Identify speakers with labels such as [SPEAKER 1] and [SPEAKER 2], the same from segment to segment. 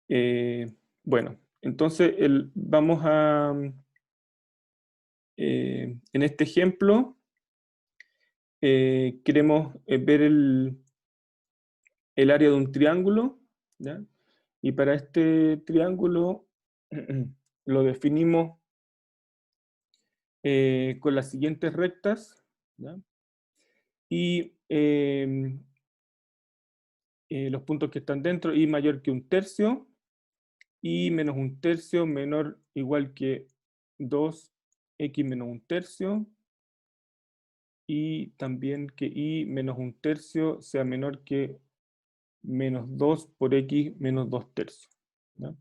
[SPEAKER 1] Bueno, entonces vamos a, en este ejemplo, queremos ver el área de un triángulo, ¿ya? Y para este triángulo lo definimos con las siguientes rectas, ¿ya? Y los puntos que están dentro, y mayor que 1/3, y menos 1/3 menor o igual que 2x menos 1/3, y también que y menos 1/3 sea menor que menos 2 por x menos 2/3, ¿ya?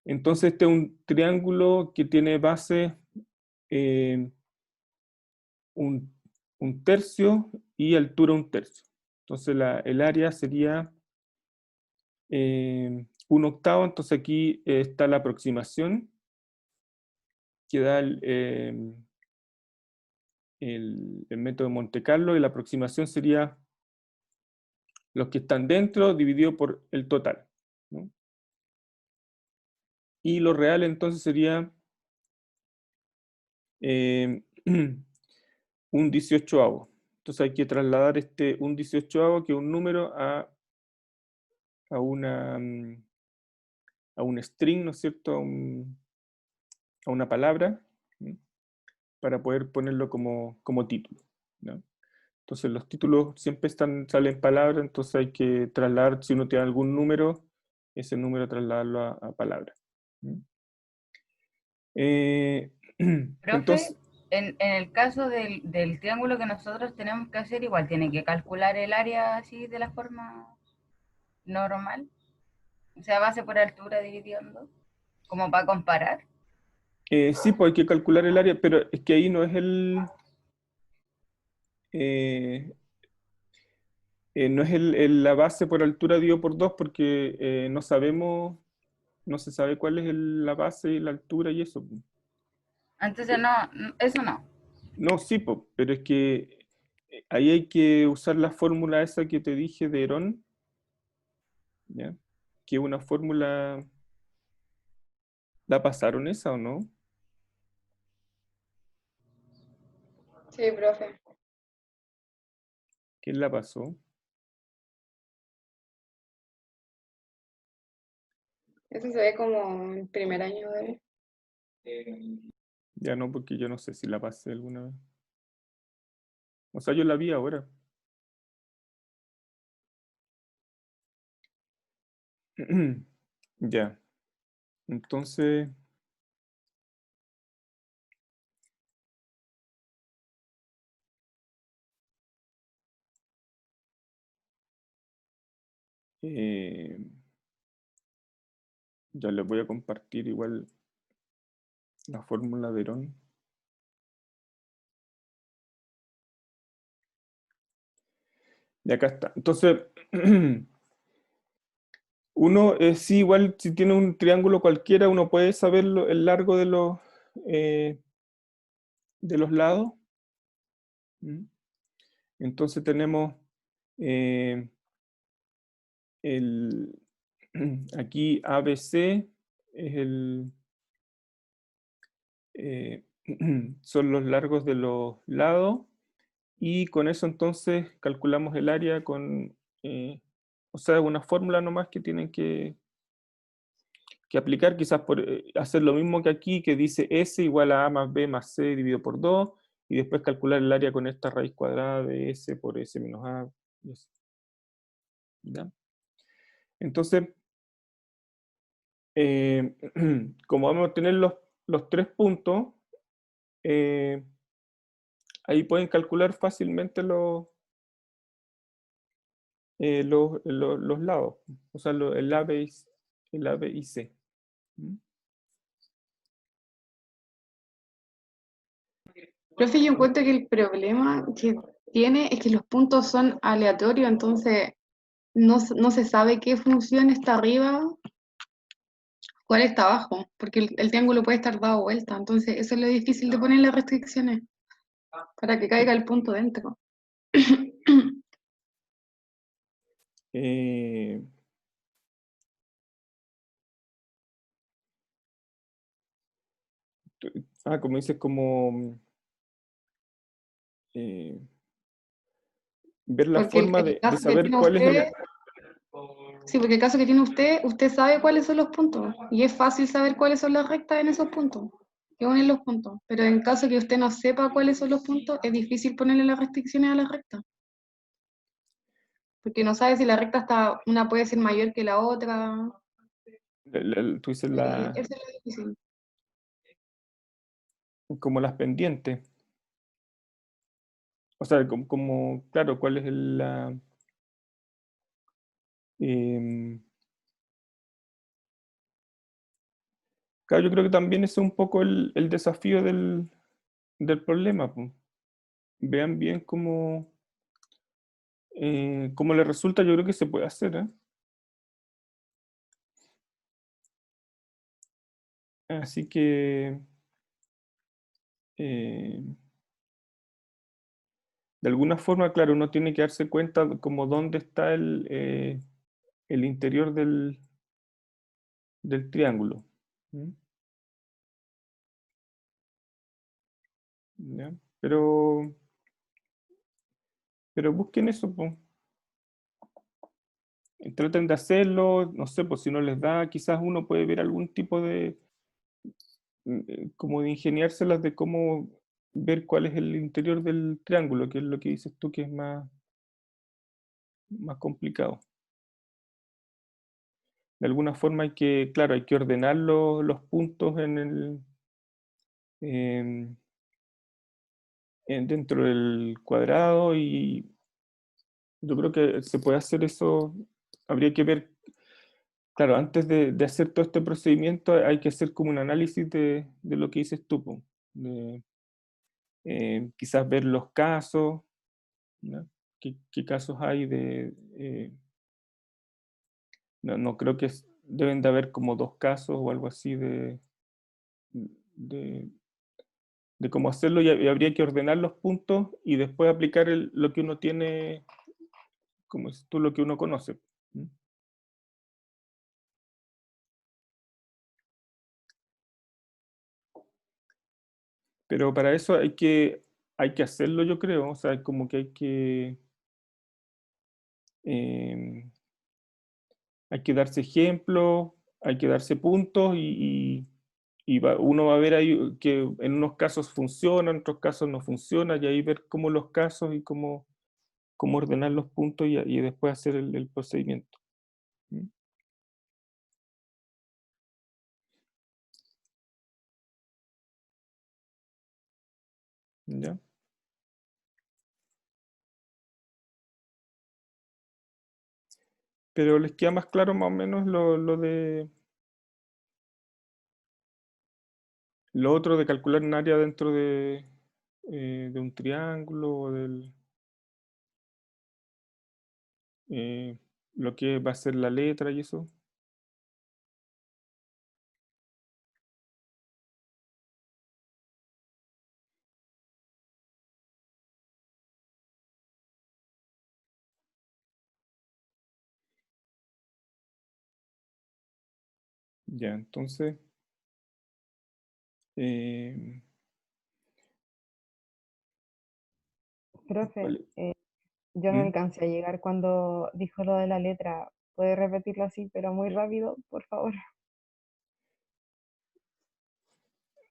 [SPEAKER 1] Entonces este es un triángulo que tiene base eh, un, 1/3 y altura 1/3. Entonces el área sería 1/8, entonces aquí está la aproximación que da el método de Monte Carlo, y la aproximación sería los que están dentro dividido por el total, ¿no? Y lo real entonces sería un 18avo. Entonces hay que trasladar este un 18avo, que es un número, a una a un string, ¿no es cierto? A una palabra, ¿sí? Para poder ponerlo como título, ¿no? Entonces los títulos siempre salen palabras, entonces hay que trasladar, si uno tiene algún número, ese número trasladarlo a palabra. ¿Sí?
[SPEAKER 2] Profe,
[SPEAKER 1] Entonces,
[SPEAKER 2] en el caso del triángulo que nosotros tenemos que hacer, igual tiene que calcular el área así de la forma normal, o sea, base por altura dividiendo, como para comparar.
[SPEAKER 1] sí, pues hay que calcular el área, pero es que ahí no es eh, no es la base por altura dividido por 2, porque no sabemos, no se sabe cuál es la base y la altura y eso.
[SPEAKER 2] Entonces, no, eso no.
[SPEAKER 1] No, sí, po, pero es que ahí hay que usar la fórmula esa que te dije de Herón, ¿ya? Que es una fórmula, ¿la pasaron esa o no?
[SPEAKER 3] Sí, profe.
[SPEAKER 1] ¿Quién la pasó?
[SPEAKER 3] Eso se ve como en primer año de...
[SPEAKER 1] Ya no, porque yo no sé si la pasé alguna vez. O sea, yo la vi ahora. Ya, entonces, eh, ya les voy a compartir igual la fórmula de Herón. Y acá está. Entonces, uno, sí, igual si tiene un triángulo cualquiera, uno puede saber el largo de los lados. ¿Mm? Entonces tenemos eh, el, aquí ABC es eh, son los largos de los lados, y con eso entonces calculamos el área o sea, una fórmula nomás que tienen que aplicar, quizás por hacer lo mismo que aquí, que dice S igual a más B más C dividido por 2, y después calcular el área con esta raíz cuadrada de S por S menos A. ¿Ya? Entonces, eh, como vamos a tener los 3 puntos, eh, ahí pueden calcular fácilmente los lados, o sea, el A, B y C. ¿Mm?
[SPEAKER 3] Profe, yo encuentro que el problema que tiene es que los puntos son aleatorios, entonces no se sabe qué función está arriba, cuál está abajo, porque el triángulo puede estar dado vuelta, entonces eso es lo difícil de poner las restricciones para que caiga el punto dentro.
[SPEAKER 1] Eh, como dices, como eh, ver la
[SPEAKER 3] Porque
[SPEAKER 1] forma
[SPEAKER 3] el
[SPEAKER 1] de
[SPEAKER 3] caso que
[SPEAKER 1] saber
[SPEAKER 3] tiene
[SPEAKER 1] cuál es
[SPEAKER 3] usted, sí, porque el caso que tiene usted, usted sabe cuáles son los puntos. Y es fácil saber cuáles son las rectas en esos puntos, que unen los puntos. Pero en caso que usted no sepa cuáles son los puntos, es difícil ponerle las restricciones a las rectas. Porque no sabe si la recta está, una puede ser mayor que la otra.
[SPEAKER 1] tú dices
[SPEAKER 3] Eso es lo difícil.
[SPEAKER 1] como las pendientes. O sea, claro, cuál es em, claro, yo creo que también ese es un poco el desafío del problema, po. Vean bien cómo le resulta, yo creo que se puede hacer, ¿eh? Así que, eh, de alguna forma, claro, uno tiene que darse cuenta como dónde está el interior del triángulo. ¿Mm? ¿Ya? Pero busquen eso, po. Traten de hacerlo, no sé, pues si no les da, quizás uno puede ver algún tipo de, como de ingeniárselas de cómo ver cuál es el interior del triángulo, que es lo que dices tú que es más complicado. De alguna forma claro, hay que ordenar los puntos em, dentro del cuadrado y yo creo que se puede hacer eso, habría que ver, claro, antes de hacer todo este procedimiento hay que hacer como un análisis de lo que dices tú, po, de, quizás ver los casos, ¿no? ¿Qué casos hay no creo que deben de haber como dos casos o algo así de, de cómo hacerlo y habría que ordenar los puntos y después aplicar lo que uno tiene, como dices tú, lo que uno conoce. ¿Mm? Pero para eso hay que hacerlo, yo creo, o sea, como que eh, hay que darse ejemplos, hay que darse puntos y uno va a ver ahí que en unos casos funciona, en otros casos no funciona, y ahí ver cómo los casos y cómo ordenar los puntos y después hacer el procedimiento. ¿Mm? ¿Ya? Pero les queda más claro más o menos lo otro de calcular un área dentro de un triángulo o eh, lo que va a ser la letra y eso. Ya, entonces, eh,
[SPEAKER 4] Profe,
[SPEAKER 1] vale.
[SPEAKER 4] yo no
[SPEAKER 1] ¿Mm?
[SPEAKER 4] alcancé a llegar cuando dijo lo de la letra. ¿Puede repetirlo así, pero muy rápido, por favor?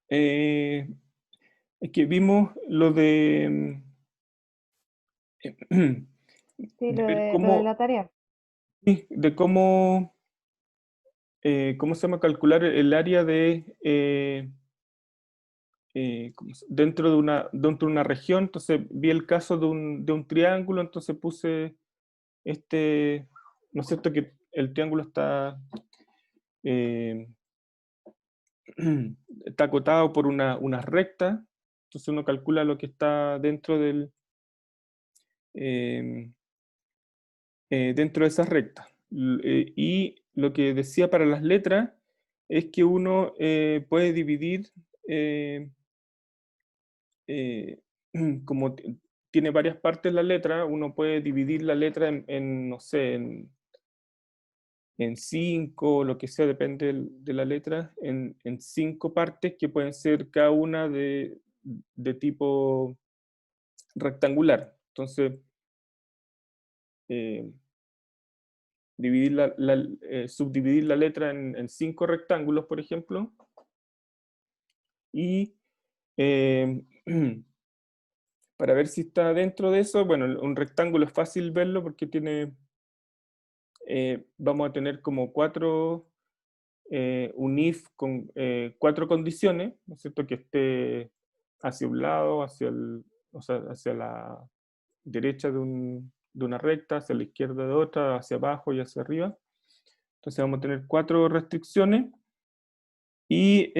[SPEAKER 1] Eh, es que vimos lo
[SPEAKER 4] Sí,
[SPEAKER 1] de ver
[SPEAKER 4] lo de
[SPEAKER 1] cómo,
[SPEAKER 4] la tarea.
[SPEAKER 1] sí, de cómo se llama calcular el área dentro de una región. Entonces vi el caso de un triángulo, entonces puse ¿no es cierto? Que el triángulo eh, está acotado por unas rectas, entonces uno calcula lo que está eh, dentro de esas rectas. Y lo que decía para las letras es que uno puede dividir, eh, eh, como tiene varias partes la letra, uno puede dividir la letra no sé, en 5, lo que sea, depende de la letra, en 5 partes que pueden ser cada una de tipo rectangular. Entonces, subdividir la letra en 5 rectángulos, por ejemplo, y para ver si está dentro de eso, bueno, un rectángulo es fácil verlo porque tiene, vamos a tener como un if con 4 condiciones, ¿no es cierto? Que esté hacia un lado, o sea, hacia la derecha de una recta, hacia la izquierda de otra, hacia abajo y hacia arriba. Entonces vamos a tener 4 restricciones y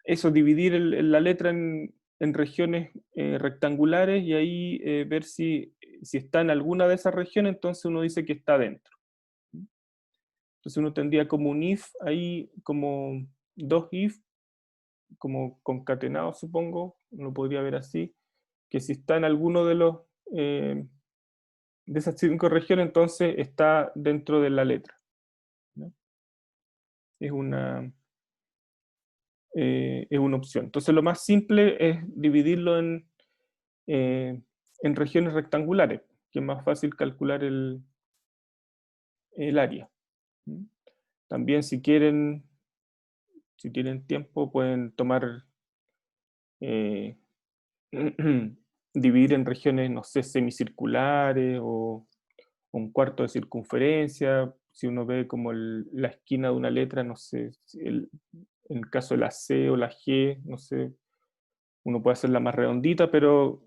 [SPEAKER 1] eso, dividir la letra en regiones rectangulares y ahí ver si está en alguna de esas regiones, entonces uno dice que está dentro. Entonces uno tendría como un if ahí, como 2 if, como concatenados, supongo, uno podría ver así, que si está en alguno de esas 5 regiones, entonces está dentro de la letra, ¿no? Es una opción. Entonces lo más simple es dividirlo en regiones rectangulares, que es más fácil calcular el área. También si tienen tiempo, pueden tomar, dividir en regiones, no sé, semicirculares o un cuarto de circunferencia. Si uno ve como la esquina de una letra, no sé, en el caso de la C o la G, no sé, uno puede hacerla más redondita, pero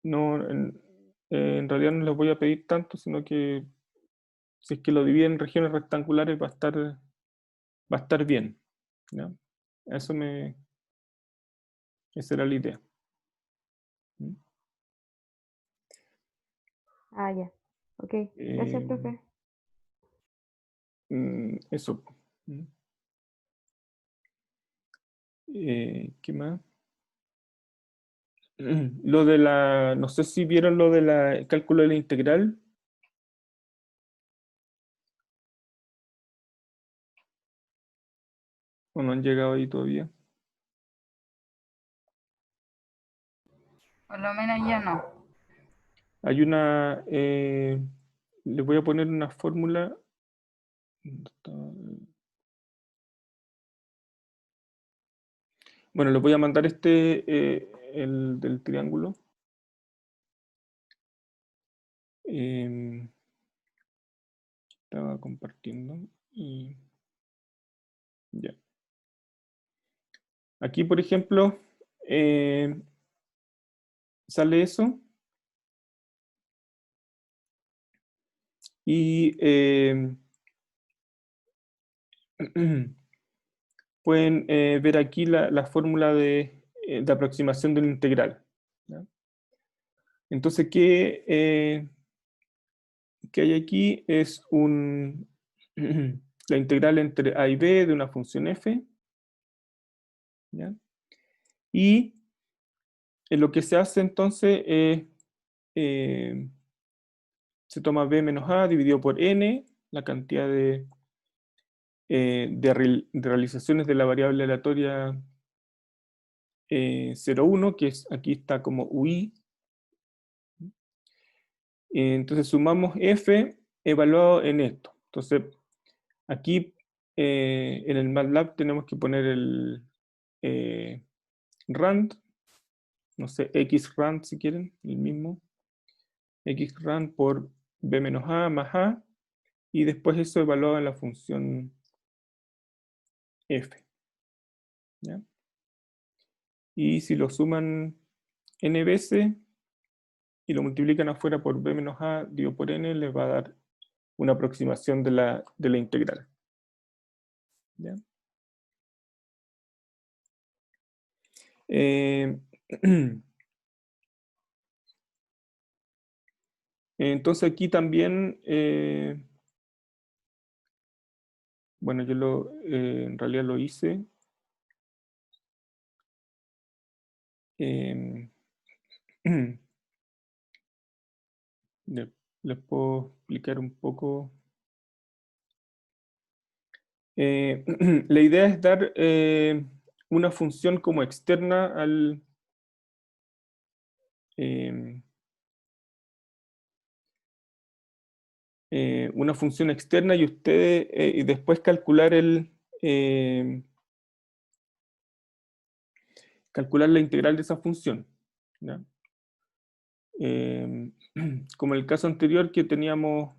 [SPEAKER 1] no, en realidad no les voy a pedir tanto, sino que si es que lo dividen en regiones rectangulares va a estar bien, ¿ya? Eso esa era la idea. ¿Mm?
[SPEAKER 4] Ah, ya. Ok, gracias, profe.
[SPEAKER 1] Eso. ¿Mm? ¿Qué más? Lo de no sé si vieron lo del cálculo de la integral. ¿O no han llegado ahí todavía?
[SPEAKER 2] Por lo menos yo no.
[SPEAKER 1] Hay les voy a poner una fórmula. ¿Dónde está? Bueno, les voy a mandar el del triángulo. Estaba compartiendo y ya. Aquí, por ejemplo, sale eso. Y pueden ver aquí la fórmula de aproximación de la integral, ¿ya? Entonces, ¿qué hay aquí? Es la integral entre a y b de una función f, ¿ya? Y lo que se hace entonces es, se toma b menos a dividido por n, la cantidad de realizaciones de la variable aleatoria 0,1, que aquí está como UI. Entonces sumamos f evaluado en esto. Entonces, aquí en el MATLAB tenemos que poner el rand, no sé, xrand si quieren, el mismo. Xrand por b menos a más a, y después eso evaluado en la función f, ¿ya? Y si lo suman n veces y lo multiplican afuera por b menos a dividido por n, les va a dar una aproximación de la integral, ¿ya? Entonces aquí también, bueno, yo en realidad lo hice. les puedo explicar un poco. La idea es dar una función como externa al... una función externa y ustedes y después calcular calcular la integral de esa función, ¿ya? Como el caso anterior que teníamos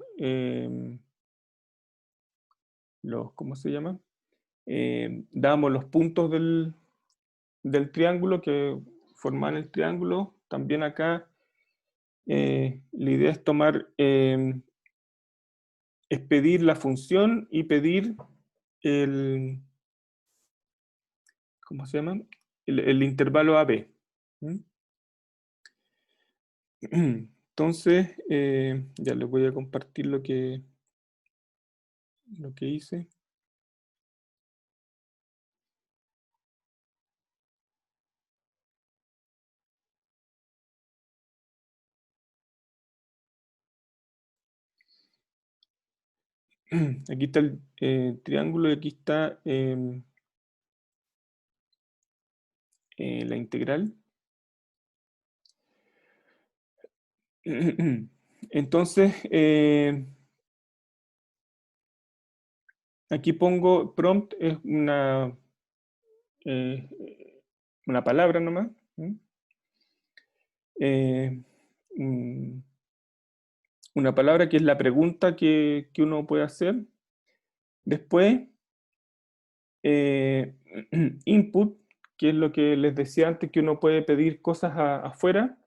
[SPEAKER 1] ¿cómo se llama? Dábamos los puntos del triángulo que forman el triángulo. También acá la idea es tomar, es pedir la función y pedir el, ¿cómo se llama? El intervalo AB. ¿Mm? Entonces, ya les voy a compartir lo que hice. Aquí está el triángulo y aquí está la integral. Entonces, aquí pongo prompt, es eh, una palabra nomás. Una palabra que es la pregunta que uno puede hacer. Después, input, que es lo que les decía antes, que uno puede pedir cosas afuera.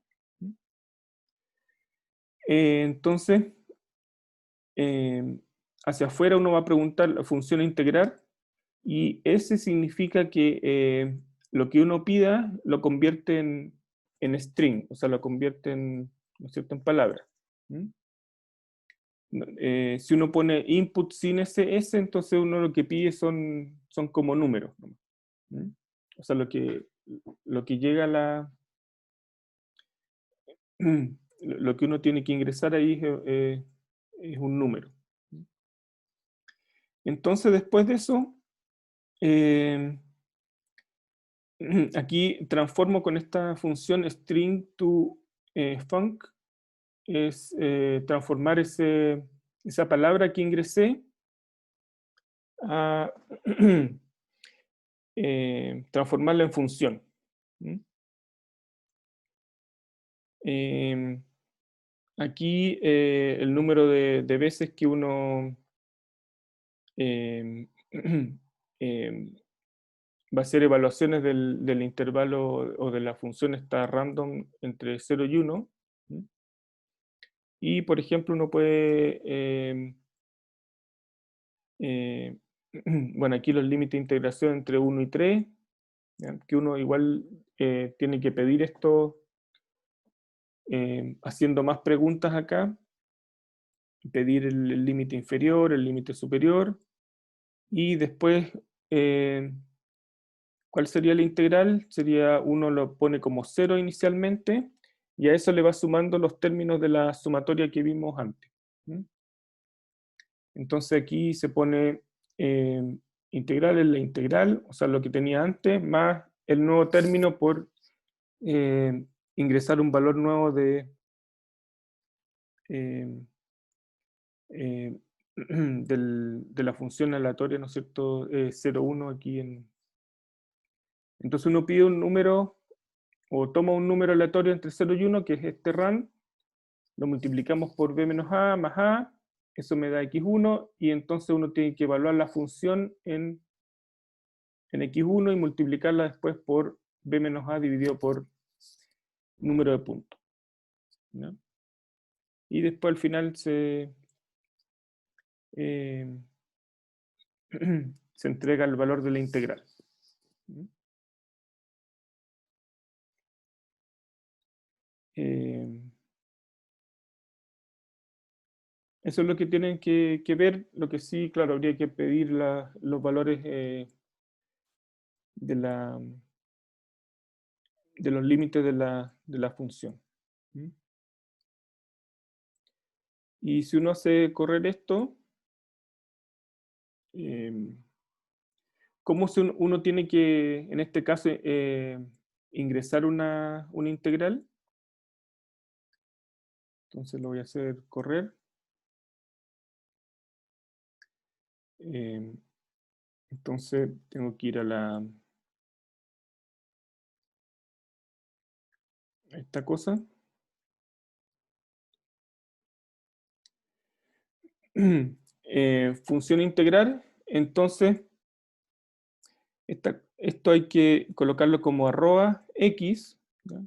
[SPEAKER 1] Entonces, hacia afuera uno va a preguntar la función integrar y ese significa que lo que uno pida lo convierte en string, o sea, lo convierte en, ¿no es cierto?, en palabras. Si uno pone input sin ese, entonces uno lo que pide son como números. O sea, lo que llega a lo que uno tiene que ingresar ahí es un número. Entonces, después de eso, aquí transformo con esta función string to func, es transformar esa palabra que ingresé a transformarla en función. Aquí el número de veces que uno va a hacer evaluaciones del intervalo o de la función está random entre 0 y 1. Y, por ejemplo, uno puede... bueno, aquí los límites de integración entre 1 y 3, ¿ya? Que uno igual tiene que pedir esto haciendo más preguntas acá, pedir el límite inferior, el límite superior, y después, ¿cuál sería la integral? Sería, uno lo pone como 0 inicialmente, y a eso le va sumando los términos de la sumatoria que vimos antes. Entonces aquí se pone integral en la integral, o sea, lo que tenía antes, más el nuevo término por ingresar un valor nuevo de de la función aleatoria, ¿no es cierto? 0, 1 aquí Entonces uno pide un número, o toma un número aleatorio entre 0 y 1, que es este RAN, lo multiplicamos por b menos a más a, eso me da x1, y entonces uno tiene que evaluar la función en x1 y multiplicarla después por b menos a dividido por número de puntos, ¿no? Y después al final se entrega el valor de la integral. Eso es lo que tienen que ver. Lo que sí, claro, habría que pedir los valores de los límites de la función. Y si uno hace correr esto, ¿cómo uno tiene que, en este caso, ingresar una integral? Entonces lo voy a hacer correr. Entonces tengo que ir a esta cosa. Función integrar. Entonces, esto hay que colocarlo como arroba x. ¿Ya?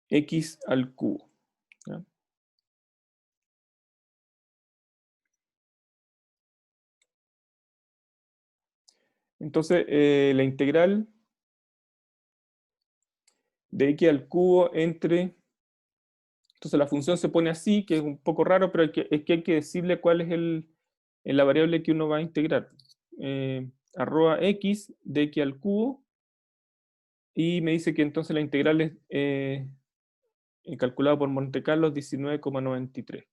[SPEAKER 1] X al cubo. ¿Ya? Entonces, la integral de x al cubo entre... Entonces la función se pone así, que es un poco raro, pero es que hay que decirle cuál es la variable que uno va a integrar. Arroba x de x al cubo, y me dice que entonces la integral es calculada por Monte Carlo 19,93.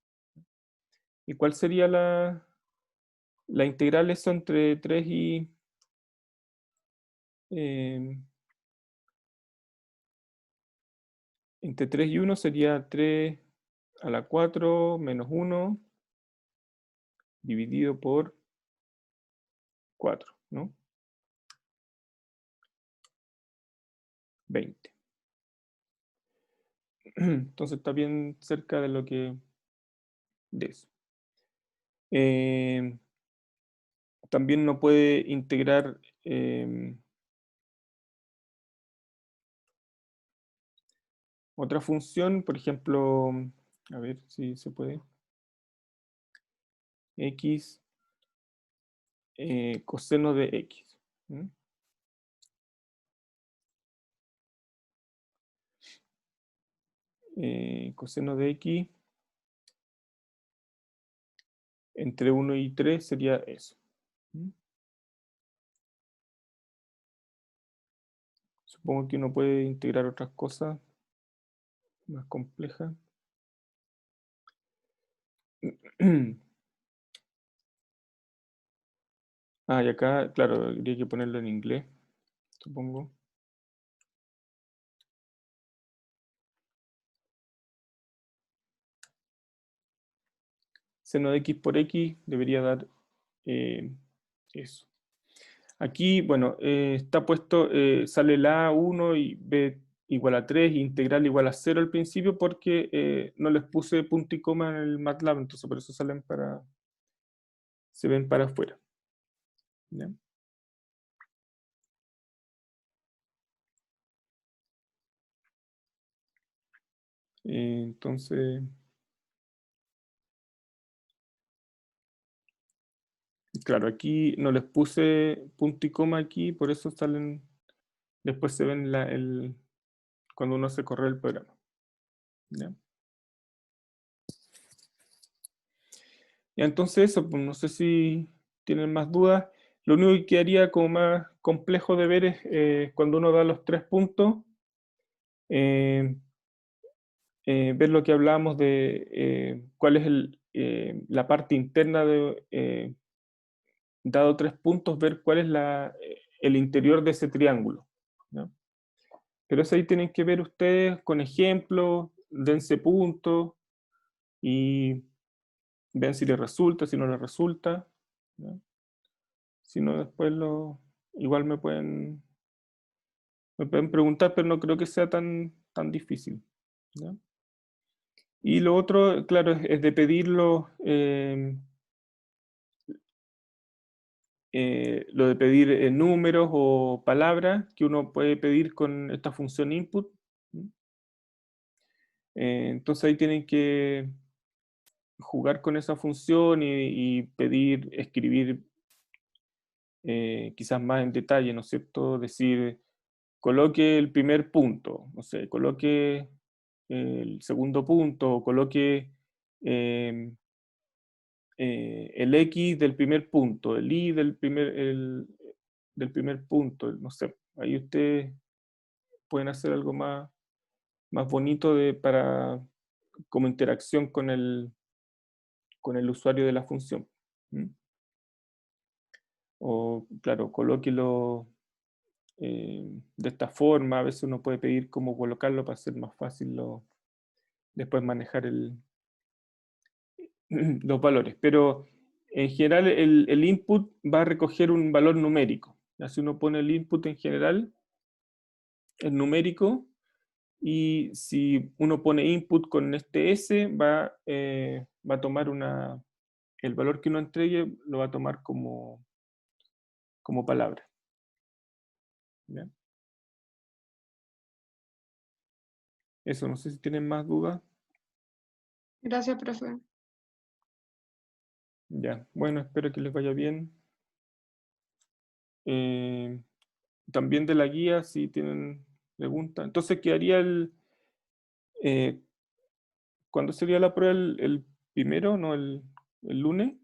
[SPEAKER 1] ¿Y cuál sería la integral? Eso entre 3 y... entre 3 y 1 sería 3 a la 4 menos 1 dividido por 4, ¿no? 20. Entonces está bien cerca de lo que... de eso. También no puede integrar otra función, por ejemplo, a ver si se puede. X coseno de X. ¿Mm? Coseno de X entre 1 y 3 sería eso. ¿Mm? Supongo que uno puede integrar otras cosas más complejas. Ah, y acá, claro, habría que ponerlo en inglés, supongo. Seno de x por x debería dar eso. Aquí, bueno, está puesto, sale la A1 y B igual a 3, integral igual a 0 al principio, porque no les puse punto y coma en el MATLAB, entonces por eso se ven para afuera. ¿Ya? Entonces, claro, aquí no les puse punto y coma aquí, por eso salen, después se ven cuando uno se corre el programa. ¿Ya? Y entonces eso, pues no sé si tienen más dudas. Lo único que quedaría como más complejo de ver es cuando uno da los 3 puntos, ver lo que hablábamos de cuál es la parte interna de, dado 3 puntos, ver cuál es el interior de ese triángulo. ¿No? Pero eso ahí tienen que ver ustedes con ejemplos, dense puntos y vean si les resulta, si no les resulta. ¿No? Si no, después igual me pueden preguntar, pero no creo que sea tan difícil. ¿Ya? Y lo otro, claro, es de pedirlo, lo de pedir números o palabras que uno puede pedir con esta función input. Entonces ahí tienen que jugar con esa función y pedir, escribir quizás más en detalle, ¿no es cierto? Decir, coloque el primer punto, no sé, coloque el segundo punto, o coloque el X del primer punto, el Y del primer punto, no sé, ahí ustedes pueden hacer algo más bonito como interacción con el usuario de la función. ¿Mm? O, claro, colóquelo de esta forma. A veces uno puede pedir cómo colocarlo para hacer más fácil después manejar los valores. Pero en general el input va a recoger un valor numérico. Si uno pone el input en general, es numérico, y si uno pone input con este S, va a tomar el valor que uno entregue, lo va a tomar como palabra. ¿Ya? Eso, no sé si tienen más dudas.
[SPEAKER 3] Gracias, profe.
[SPEAKER 1] Ya, bueno, espero que les vaya bien. También de la guía, si tienen preguntas. Entonces quedaría ¿cuándo sería la prueba? ¿El primero, no el lunes?